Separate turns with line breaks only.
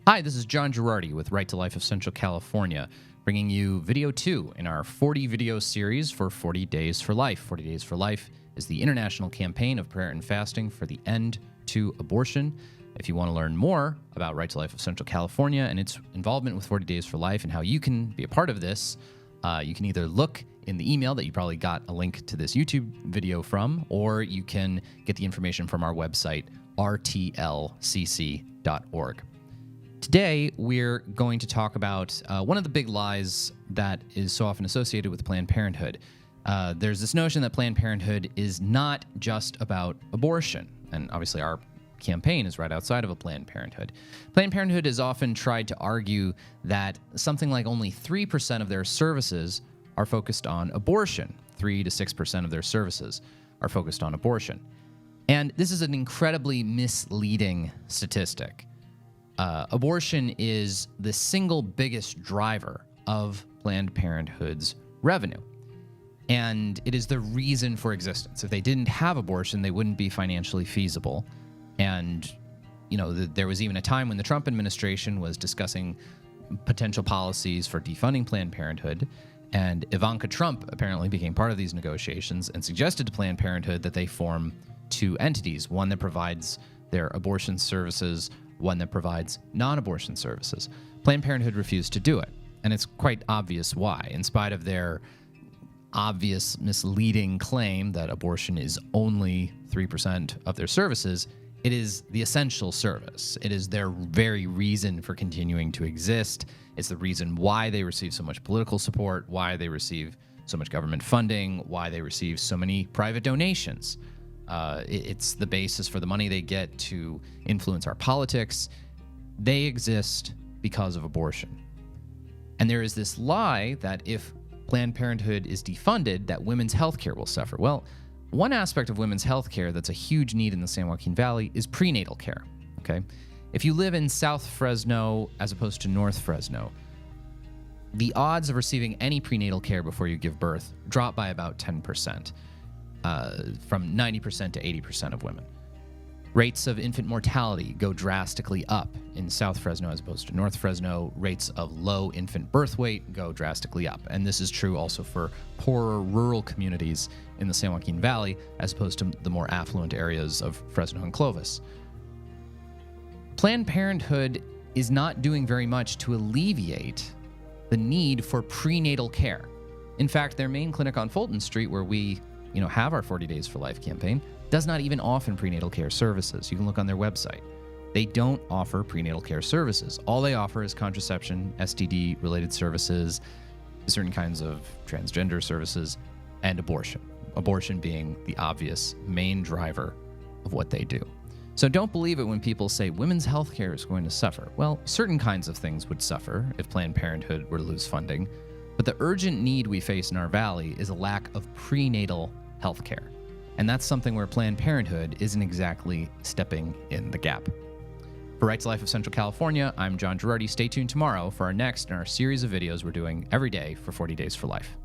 Hi, this is John Girardi with Right to Life of Central California, bringing you video 2 in our 40 video series for 40 Days for Life. 40 Days for Life is the international campaign of prayer and fasting for the end to abortion. If you want to learn more about Right to Life of Central California and its involvement with 40 Days for Life and how you can be a part of this, you can either look in the email that you probably got a link to this YouTube video from, or you can get the information from our website, rtlcc.org. Today, we're going to talk about one of the big lies that is so often associated with Planned Parenthood. There's this notion that Planned Parenthood is not just about abortion, and obviously our campaign is right outside of a Planned Parenthood. Planned Parenthood has often tried to argue that something like only 3% of their services are focused on abortion. 3 to 6% of their services are focused on abortion. And this is an incredibly misleading statistic. Abortion is the single biggest driver of Planned Parenthood's revenue. And it is the reason for existence. If they didn't have abortion, they wouldn't be financially feasible. And, there was even a time when the Trump administration was discussing potential policies for defunding Planned Parenthood. And Ivanka Trump apparently became part of these negotiations and suggested to Planned Parenthood that they form two entities, one that provides their abortion services, one that provides non-abortion services. Planned Parenthood refused to do it, and it's quite obvious why. In spite of their obvious misleading claim that abortion is only 3% of their services, it is the essential service. It is their very reason for continuing to exist. It's the reason why they receive so much political support, why they receive so much government funding, why they receive so many private donations. It's the basis for the money they get to influence our politics. They exist because of abortion. And there is this lie that if Planned Parenthood is defunded, that women's health care will suffer. Well, one aspect of women's health care that's a huge need in the San Joaquin Valley is prenatal care, okay? If you live in South Fresno as opposed to North Fresno, the odds of receiving any prenatal care before you give birth drop by about 10%. From 90% to 80% of women. Rates of infant mortality go drastically up in South Fresno as opposed to North Fresno. Rates of low infant birth weight go drastically up. And this is true also for poorer rural communities in the San Joaquin Valley as opposed to the more affluent areas of Fresno and Clovis. Planned Parenthood is not doing very much to alleviate the need for prenatal care. In fact, their main clinic on Fulton Street, where we have our 40 Days for Life campaign, does not even offer prenatal care services. You can look on their website. They don't offer prenatal care services. All they offer is contraception, STD-related services, certain kinds of transgender services, and abortion. Abortion being the obvious main driver of what they do. So don't believe it when people say women's health care is going to suffer. Well, certain kinds of things would suffer if Planned Parenthood were to lose funding. But the urgent need we face in our valley is a lack of prenatal health care. And that's something where Planned Parenthood isn't exactly stepping in the gap. For Right to Life of Central California, I'm John Girardi. Stay tuned tomorrow for our next in our series of videos we're doing every day for 40 Days for Life.